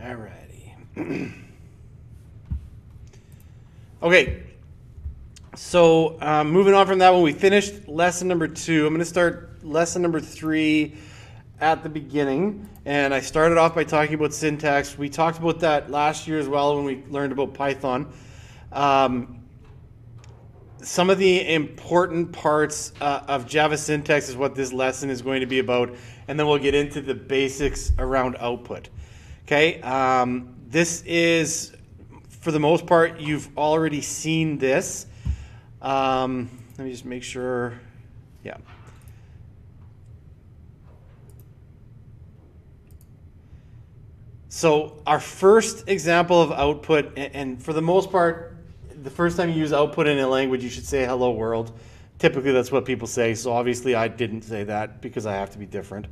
Alrighty. Okay. So moving on from that one, we finished lesson number 2. I'm going to start lesson number 3 at the beginning. And I started off by talking about syntax. We talked about that last year as well when we learned about Python. Some of the important parts of Java syntax is what this lesson is going to be about. And then we'll get into the basics around output. Okay, this is, for the most part, you've already seen this. Let me just make sure. Yeah. So our first example of output, and for the most part, the first time you use output in a language, you should say hello world. Typically, that's what people say. So obviously, I didn't say that because I have to be different.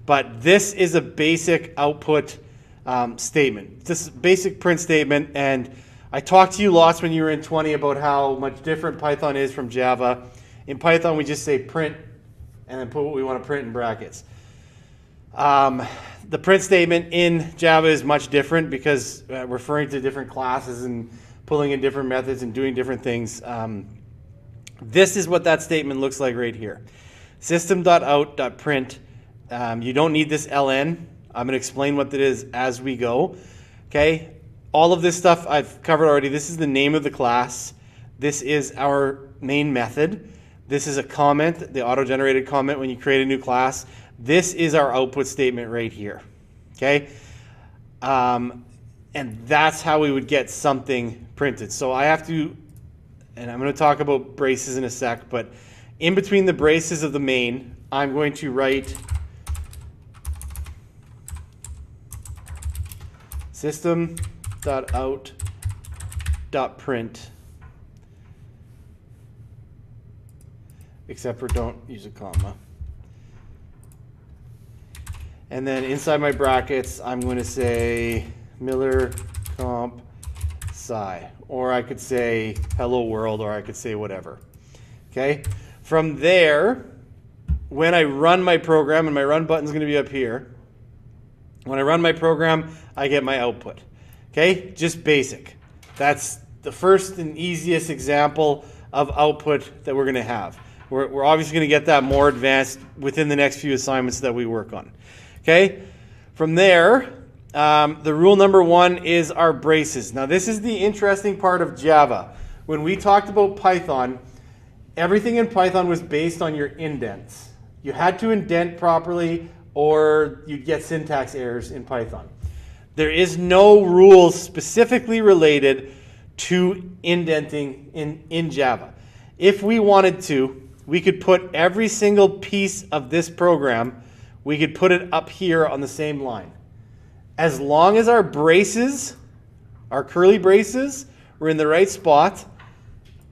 But this is a basic output statement. This is a basic print statement, and I talked to you lots when you were in 20 about how much different Python is from Java. In Python, we just say print and then put what we want to print in brackets. The print statement in Java is much different because referring to different classes and pulling in different methods and doing different things. This is what that statement looks like right here. System.out.print. You don't need this ln. I'm going to explain what that is as we go. Okay. All of this stuff I've covered already. This is the name of the class. This is our main method. This is a comment, the auto-generated comment when you create a new class. This is our output statement right here. Okay. And that's how we would get something printed. So I have to, and I'm going to talk about braces in a sec, but in between the braces of the main, I'm going to write system.out.print, except for don't use a comma. And then inside my brackets, I'm going to say Miller comp Ascii, or I could say hello world, or I could say whatever. Okay. From there, when I run my program, and my run button is going to be up here. When I run my program, I get my output. Okay, just basic. That's the first and easiest example of output that we're going to have. We're obviously going to get that more advanced within the next few assignments that we work on. Okay, from there, the rule number 1 is our braces. Now, this is the interesting part of Java. When we talked about Python, everything in Python was based on your indents. You had to indent properly, or you'd get syntax errors in Python. There is no rules specifically related to indenting in Java. If we wanted to, we could put every single piece of this program, we could put it up here on the same line. As long as our braces, our curly braces, were in the right spot,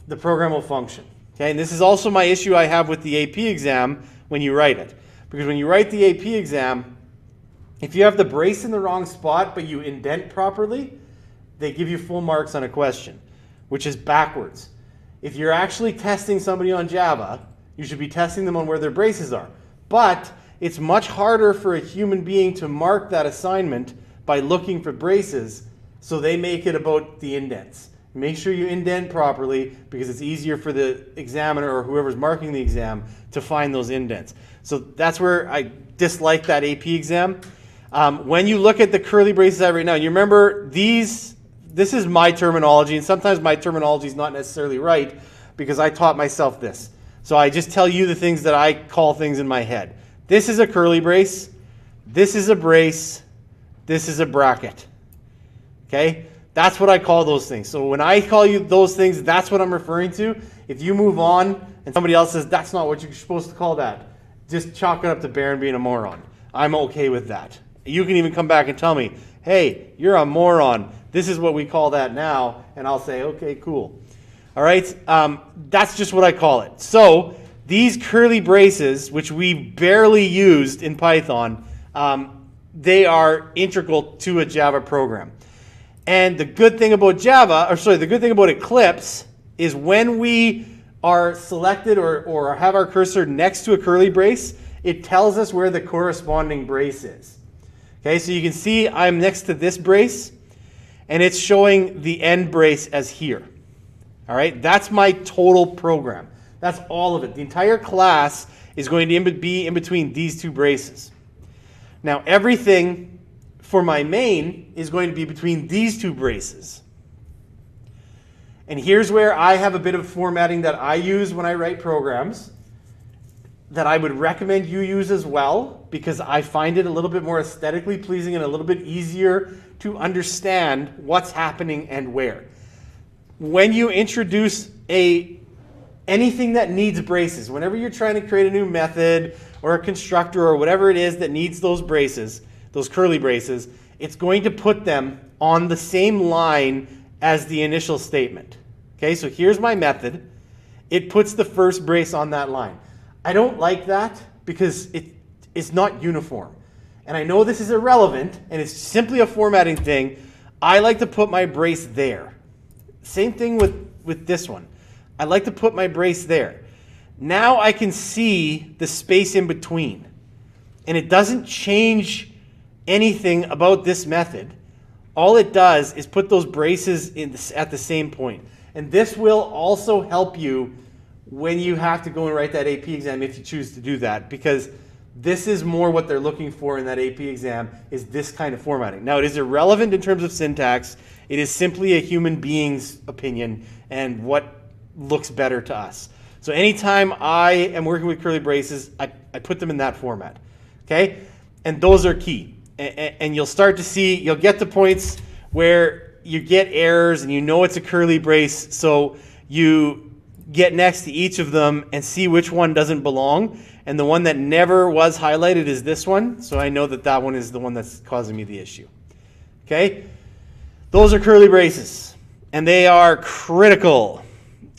the program will function. Okay, and this is also my issue I have with the AP exam when you write it. Because when you write the AP exam, if you have the brace in the wrong spot, but you indent properly, they give you full marks on a question, which is backwards. If you're actually testing somebody on Java, you should be testing them on where their braces are. But it's much harder for a human being to mark that assignment by looking for braces, so they make it about the indents. Make sure you indent properly because it's easier for the examiner or whoever's marking the exam to find those indents. So that's where I dislike that AP exam. When you look at the curly braces I have right now, you remember this is my terminology, and sometimes my terminology is not necessarily right because I taught myself this. So I just tell you the things that I call things in my head. This is a curly brace. This is a brace. This is a bracket. Okay? That's what I call those things. So when I call you those things, that's what I'm referring to. If you move on and somebody else says that's not what you're supposed to call that, just chalk it up to Baron being a moron. I'm okay with that. You can even come back and tell me, hey, you're a moron. This is what we call that now. And I'll say, okay, cool. All right. That's just what I call it. So these curly braces, which we barely used in Python, they are integral to a Java program. And the good thing about the good thing about Eclipse is when we are selected or have our cursor next to a curly brace, it tells us where the corresponding brace is. Okay, so you can see I'm next to this brace, and it's showing the end brace as here. All right, that's my total program. That's all of it. The entire class is going to be in between these two braces. Now, everything for my main is going to be between these two braces. And here's where I have a bit of formatting that I use when I write programs that I would recommend you use as well, because I find it a little bit more aesthetically pleasing and a little bit easier to understand what's happening and where. When you introduce anything that needs braces, whenever you're trying to create a new method or a constructor or whatever it is that needs those braces, those curly braces, it's going to put them on the same line as the initial statement. Okay, so here's my method. It puts the first brace on that line. I don't like that because it's not uniform. And I know this is irrelevant and it's simply a formatting thing. I like to put my brace there. Same thing with this one. I like to put my brace there. Now I can see the space in between. And it doesn't change anything about this method. All it does is put those braces at the same point. And this will also help you when you have to go and write that AP exam, if you choose to do that, because this is more what they're looking for in that AP exam, is this kind of formatting. Now, it is irrelevant in terms of syntax. It is simply a human being's opinion and what looks better to us. So anytime I am working with curly braces, I put them in that format. Okay? And those are key. And you'll start to see, you'll get to points where you get errors and you know it's a curly brace, so you get next to each of them and see which one doesn't belong. And the one that never was highlighted is this one, so I know that that one is the one that's causing me the issue. Okay? Those are curly braces, and they are critical.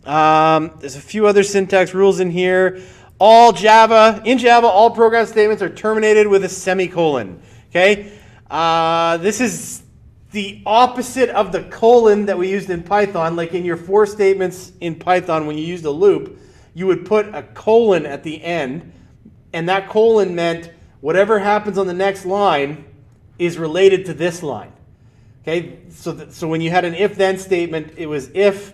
There's a few other syntax rules in here. In Java, all program statements are terminated with a semicolon. Okay? This is the opposite of the colon that we used in Python. Like in your for statements in Python, when you used a loop, you would put a colon at the end, and that colon meant whatever happens on the next line is related to this line. Okay, so when you had an if-then statement, it was if,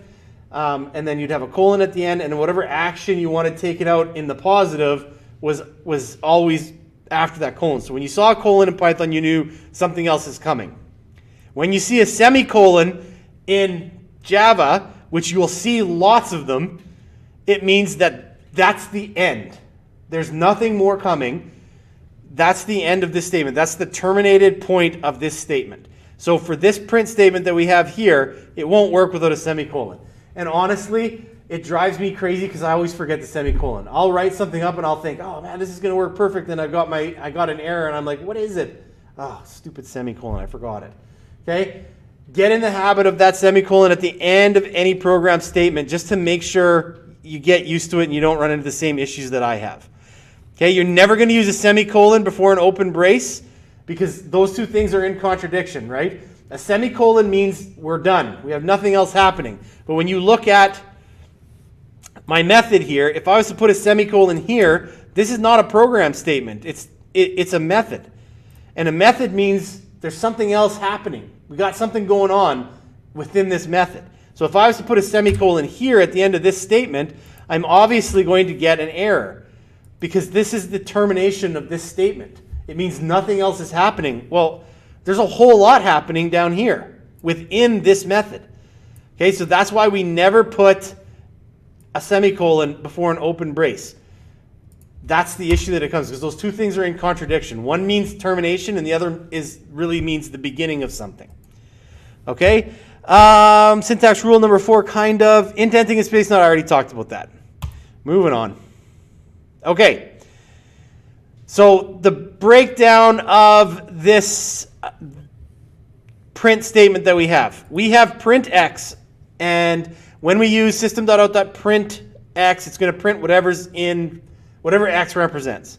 and then you'd have a colon at the end, and whatever action you want to take it out in the positive was always after that colon. So when you saw a colon in Python, you knew something else is coming. When you see a semicolon in Java, which you will see lots of them, it means that that's the end. There's nothing more coming. That's the end of this statement. That's the terminated point of this statement. So for this print statement that we have here, it won't work without a semicolon. And honestly, it drives me crazy because I always forget the semicolon. I'll write something up and I'll think, oh man, this is going to work perfect. Then I got an error and I'm like, what is it? Oh, stupid semicolon, I forgot it. Okay? Get in the habit of that semicolon at the end of any program statement just to make sure you get used to it and you don't run into the same issues that I have. Okay? You're never going to use a semicolon before an open brace because those two things are in contradiction, right? A semicolon means we're done. We have nothing else happening. But when you look at my method here, if I was to put a semicolon here, this is not a program statement. It's a method. And a method means there's something else happening. We got something going on within this method. So if I was to put a semicolon here at the end of this statement, I'm obviously going to get an error because this is the termination of this statement. It means nothing else is happening. Well, there's a whole lot happening down here within this method. Okay, so that's why we never put a semicolon before an open brace. That's the issue that it comes, because those two things are in contradiction. One means termination and the other really means the beginning of something. Okay? Syntax rule number 4, kind of. Indenting in space note, I already talked about that. Moving on. Okay. So the breakdown of this print statement that we have print x, and when we use system.out.print x, it's going to print whatever's in whatever x represents.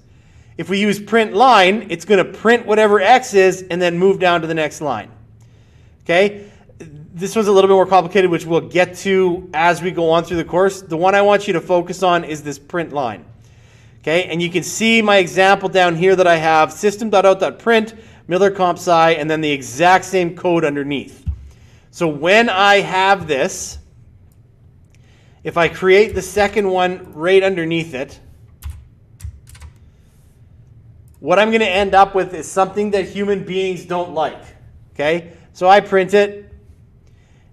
If we use print line, it's going to print whatever x is and then move down to the next line. Okay? This one's a little bit more complicated, which we'll get to as we go on through the course. The one I want you to focus on is this print line. Okay? And you can see my example down here that I have system.out.print Miller comp sci, and then the exact same code underneath. So when I have this, if I create the second one right underneath it, what I'm going to end up with is something that human beings don't like. Okay? So I print it,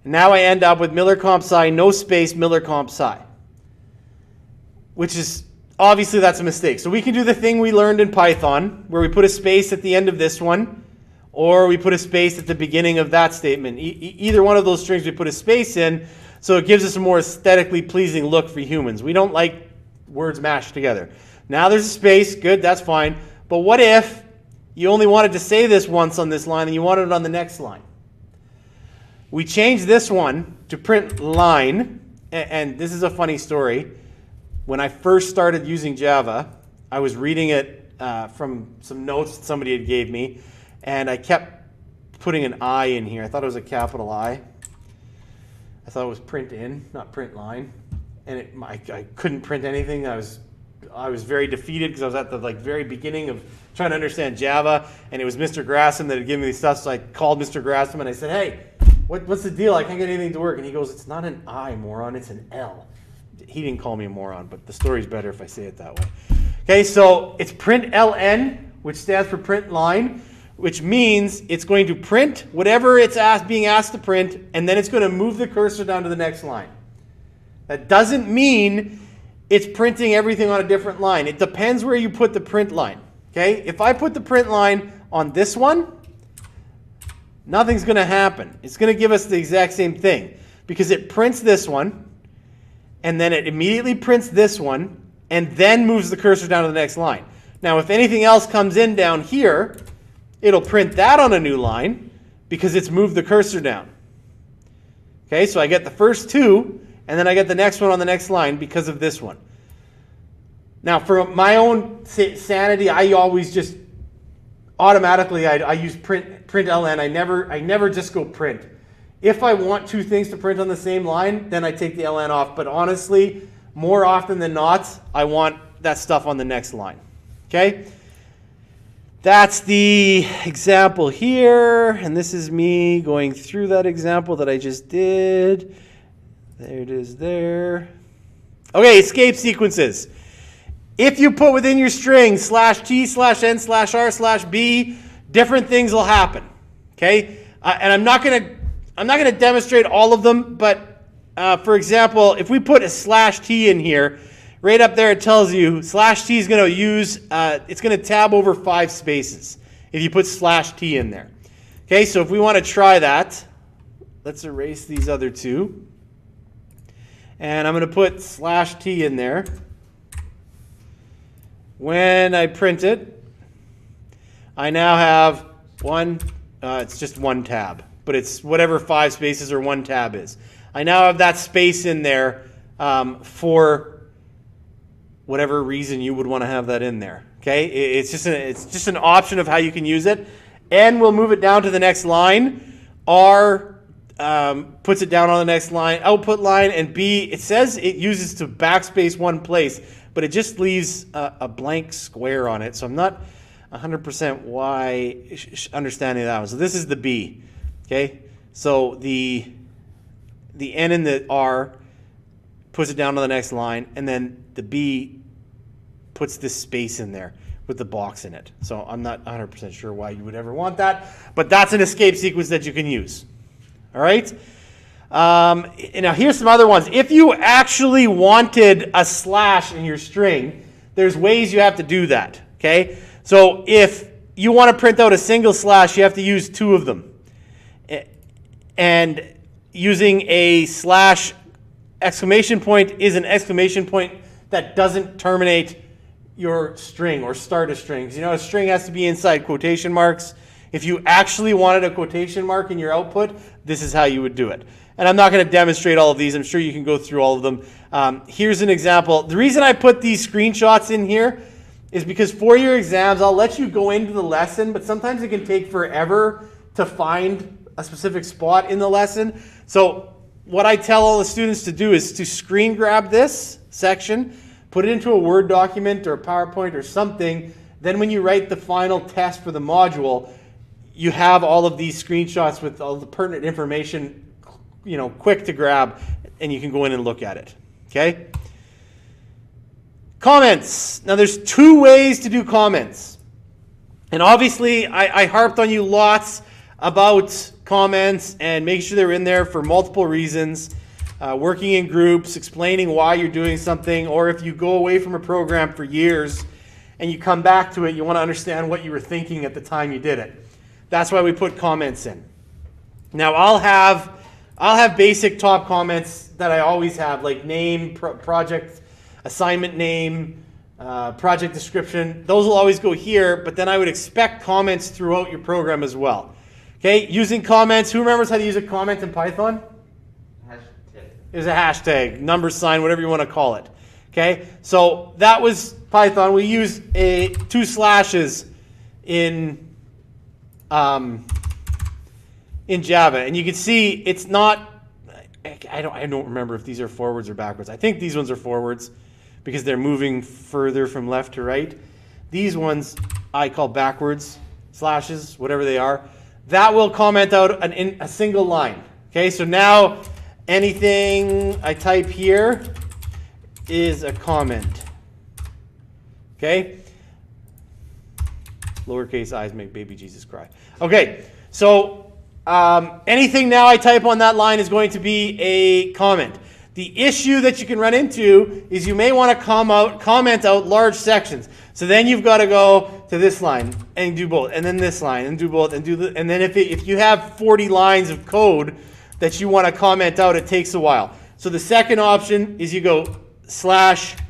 and now I end up with Miller comp sci, no space, Miller comp sci. Which is, obviously that's a mistake. So we can do the thing we learned in Python, where we put a space at the end of this one, or we put a space at the beginning of that statement. Either one of those strings we put a space in, so it gives us a more aesthetically pleasing look for humans. We don't like words mashed together. Now there's a space, good, that's fine. But what if you only wanted to say this once on this line and you wanted it on the next line? We changed this one to print line, and this is a funny story. When I first started using Java, I was reading it from some notes that somebody had gave me, and I kept putting an I in here. I thought it was a capital I. I thought it was print in, not print line, and I couldn't print anything. I was very defeated because I was at the very beginning of trying to understand Java, and it was Mr. Grassam that had given me this stuff. So I called Mr. Grassam and I said, "Hey, what's the deal? I can't get anything to work." And he goes, "It's not an I, moron. It's an L." He didn't call me a moron, but the story's better if I say it that way. Okay, so it's print ln, which stands for print line, which means it's going to print whatever it's being asked to print, and then it's going to move the cursor down to the next line. That doesn't mean it's printing everything on a different line. It depends where you put the print line. Okay, if I put the print line on this one, nothing's going to happen. It's going to give us the exact same thing because it prints this one, and then it immediately prints this one, and then moves the cursor down to the next line. Now, if anything else comes in down here, it'll print that on a new line because it's moved the cursor down. Okay, so I get the first two, and then I get the next one on the next line because of this one. Now, for my own sanity, I always just automatically I use print ln. I never just go print. If I want two things to print on the same line, then I take the ln off. But honestly, more often than not, I want that stuff on the next line. Okay? That's the example here. And this is me going through that example that I just did. There it is there. Okay, escape sequences. If you put within your string /t/n/r/b, different things will happen. Okay? And I'm not going to demonstrate all of them, but for example, if we put a /t in here, right up there it tells you /t is going to use, it's going to tab over 5 spaces if you put /t in there. Okay, so if we want to try that, let's erase these other two. And I'm going to put /t in there. When I print it, I now have it's just one tab, but it's whatever 5 spaces or 1 tab is. I now have that space in there for whatever reason you would want to have that in there. Okay, it's just an option of how you can use it. N will move it down to the next line. R puts it down on the next line, output line, and B, it says it uses to backspace one place, but it just leaves a blank square on it. So I'm not 100% understanding that one. So this is the B. Okay, so the N and the R puts it down to the next line, and then the B puts this space in there with the box in it. So I'm not 100% sure why you would ever want that, but that's an escape sequence that you can use. All right? Now here's some other ones. If you actually wanted a slash in your string, there's ways you have to do that. Okay? So if you want to print out a single slash, you have to use 2 of them. And using a slash exclamation point is an exclamation point that doesn't terminate your string or start a string. You know, a string has to be inside quotation marks. If you actually wanted a quotation mark in your output, this is how you would do it. And I'm not going to demonstrate all of these. I'm sure you can go through all of them. Here's an example. The reason I put these screenshots in here is because for your exams, I'll let you go into the lesson, but sometimes it can take forever to find a specific spot in the lesson. So what I tell all the students to do is to screen grab this section, put it into a Word document or a PowerPoint or something. Then when you write the final test for the module, you have all of these screenshots with all the pertinent information, quick to grab, and you can go in and look at it. Okay? Comments. Now there's 2 ways to do comments. And obviously I harped on you lots about comments and make sure they're in there for multiple reasons. Working in groups, explaining why you're doing something, or if you go away from a program for years and you come back to it, you want to understand what you were thinking at the time you did it. That's why we put comments in. Now I'll have basic top comments that I always have, like name, project, assignment name, project description. Those will always go here, but then I would expect comments throughout your program as well. Okay, using comments. Who remembers how to use a comment in Python? Hashtag. It was a hashtag, number sign, whatever you want to call it. Okay, so that was Python. We use 2 slashes in Java, and you can see it's not. I don't remember if these are forwards or backwards. I think these ones are forwards because they're moving further from left to right. These ones I call backwards slashes, whatever they are. That will comment out a single line. Okay, so now anything I type here is a comment. Okay? Lowercase i's make baby Jesus cry. Okay, so anything now I type on that line is going to be a comment. The issue that you can run into is you may want to comment out large sections. So then you've got to go to this line and do both, and then this line and do both, and and then if you have 40 lines of code that you want to comment out, it takes a while. So the second option is you go /*,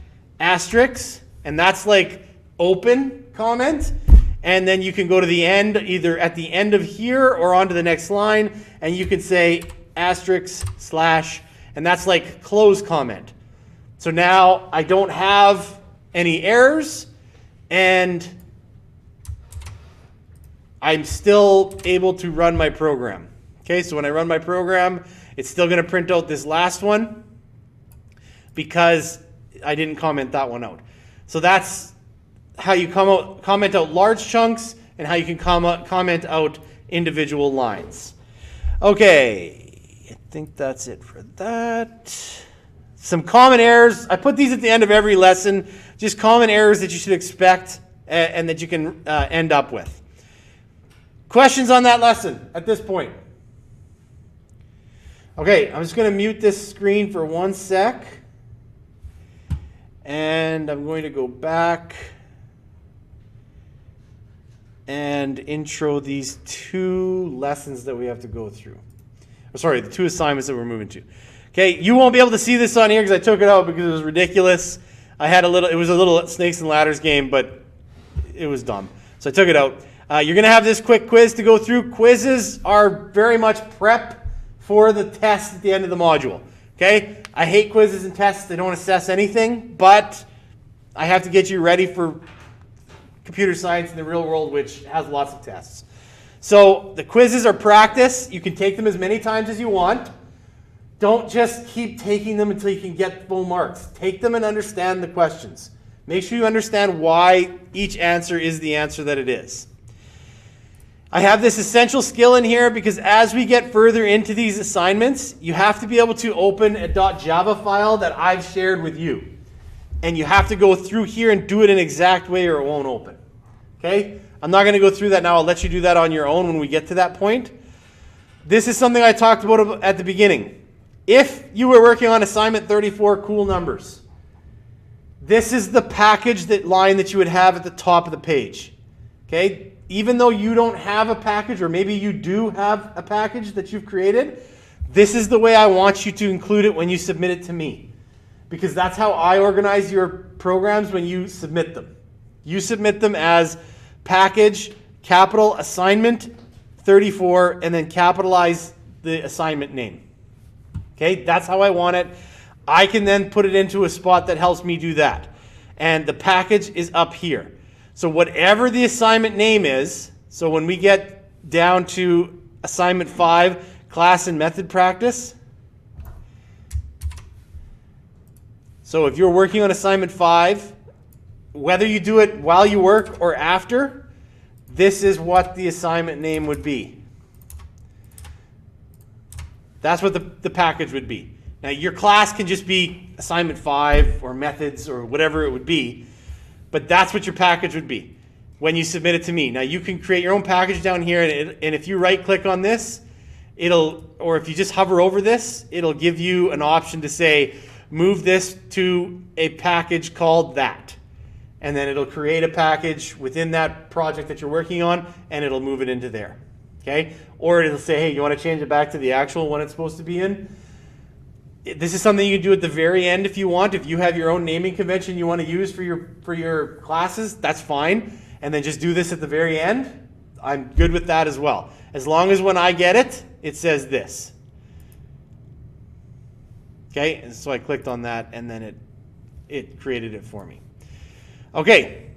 and that's like open comment, and then you can go to the end, either at the end of here or onto the next line, and you can say */, and that's like close comment. So now I don't have any errors, and I'm still able to run my program. Okay, so when I run my program, it's still going to print out this last one because I didn't comment that one out. So that's how you comment out large chunks and how you can comment out individual lines. Okay, I think that's it for that. Some common errors. I put these at the end of every lesson. Just common errors that you should expect and that you can end up with. Questions on that lesson at this point? Okay, I'm just going to mute this screen for 1 sec. And I'm going to go back and intro these 2 lessons that we have to go through. Sorry, the 2 assignments that we're moving to. Okay, you won't be able to see this on here because I took it out because it was ridiculous. It was a little snakes and ladders game, but it was dumb. So I took it out. You're going to have this quick quiz to go through. Quizzes are very much prep for the test at the end of the module. Okay? I hate quizzes and tests. They don't assess anything, but I have to get you ready for computer science in the real world, which has lots of tests. So the quizzes are practice. You can take them as many times as you want. Don't just keep taking them until you can get full marks. Take them and understand the questions. Make sure you understand why each answer is the answer that it is. I have this essential skill in here because as we get further into these assignments, you have to be able to open a .java file that I've shared with you. And you have to go through here and do it an exact way or it won't open. Okay? I'm not going to go through that now. I'll let you do that on your own when we get to that point. This is something I talked about at the beginning. If you were working on assignment 34, cool numbers, this is the package line that you would have at the top of the page. Okay? Even though you don't have a package, or maybe you do have a package that you've created, this is the way I want you to include it when you submit it to me. Because that's how I organize your programs when you submit them. You submit them as package, capital, assignment 34, and then capitalize the assignment name. Okay, that's how I want it. I can then put it into a spot that helps me do that. And the package is up here. So whatever the assignment name is, so when we get down to assignment 5, class and method practice. So if you're working on assignment 5, whether you do it while you work or after, this is what the assignment name would be. That's what the package would be. Now, your class can just be assignment 5 or methods or whatever it would be, but that's what your package would be when you submit it to me. Now, you can create your own package down here, and if you right-click on this, or if you just hover over this, it'll give you an option to say, move this to a package called that. And then it'll create a package within that project that you're working on, and it'll move it into there. Okay? Or it'll say, hey, you want to change it back to the actual one it's supposed to be in? This is something you can do at the very end if you want. If you have your own naming convention you want to use for your classes, that's fine. And then just do this at the very end. I'm good with that as well. As long as when I get it, it says this. Okay, and so I clicked on that, and then it created it for me. Okay.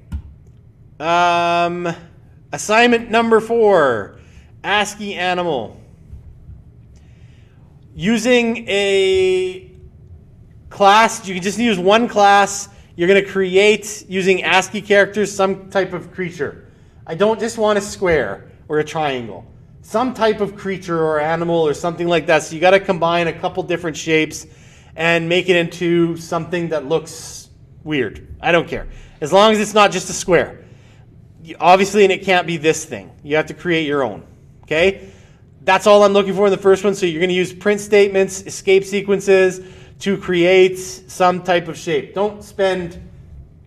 Assignment number 4, Ascii animal. Using a class, you can just use one class. You're going to create, using ASCII characters, some type of creature. I don't just want a square or a triangle. Some type of creature or animal or something like that. So you got to combine a couple different shapes and make it into something that looks weird. I don't care. As long as it's not just a square. Obviously, and it can't be this thing. You have to create your own. Okay? That's all I'm looking for in the first one. So you're going to use print statements, escape sequences to create some type of shape. Don't spend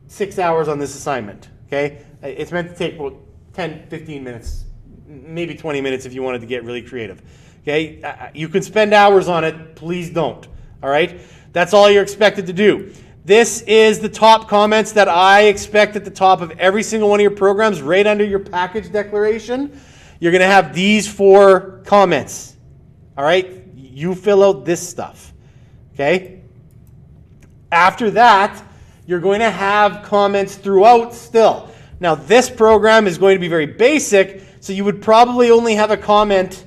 6 hours on this assignment. Okay? It's meant to take about 10, 15 minutes, maybe 20 minutes if you wanted to get really creative. Okay? You can spend hours on it. Please don't. All right? That's all you're expected to do. This is the top comments that I expect at the top of every single one of your programs, right under your package declaration. You're going to have these 4 comments. All right? You fill out this stuff. Okay? After that, you're going to have comments throughout still. Now, this program is going to be very basic, so you would probably only have a comment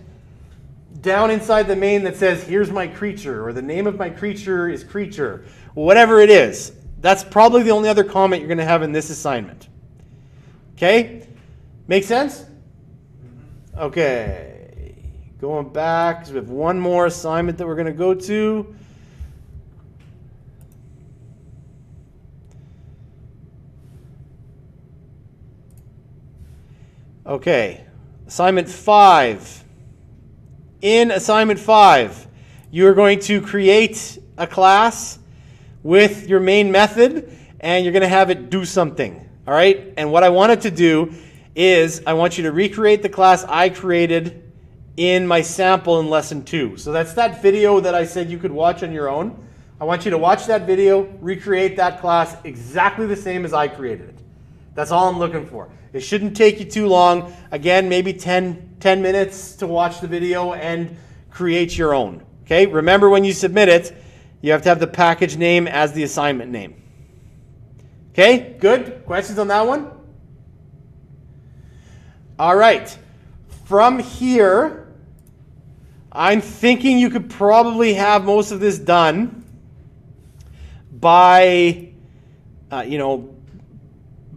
down inside the main that says, here's my creature, or the name of my creature is creature, whatever it is. That's probably the only other comment you're going to have in this assignment. Okay? Make sense? Okay. Going back, because we have one more assignment that we're going to go to. Okay. Assignment 5. In assignment 5, you are going to create a class with your main method, and you're going to have it do something. All right? And what I want it to do is I want you to recreate the class I created in my sample in lesson 2. So that's that video that I said you could watch on your own. I want you to watch that video, recreate that class exactly the same as I created it. That's all I'm looking for. It shouldn't take you too long. Again, maybe 10 minutes to watch the video and create your own. Okay? Remember, when you submit it, you have to have the package name as the assignment name. Okay? Good? Questions on that one? All right. From here, I'm thinking you could probably have most of this done by,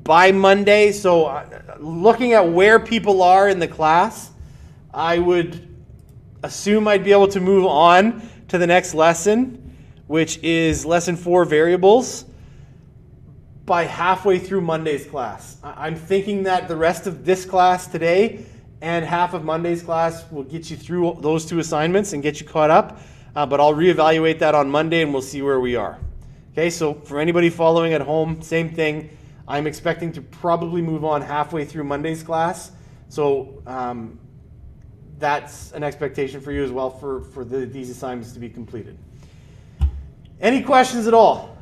by Monday. So looking at where people are in the class, I would assume I'd be able to move on to the next lesson, which is lesson 4, variables, by halfway through Monday's class. I'm thinking that the rest of this class today and half of Monday's class will get you through those 2 assignments and get you caught up. But I'll reevaluate that on Monday and we'll see where we are. Okay, so for anybody following at home, same thing. I'm expecting to probably move on halfway through Monday's class. So that's an expectation for you as well for these assignments to be completed. Any questions at all?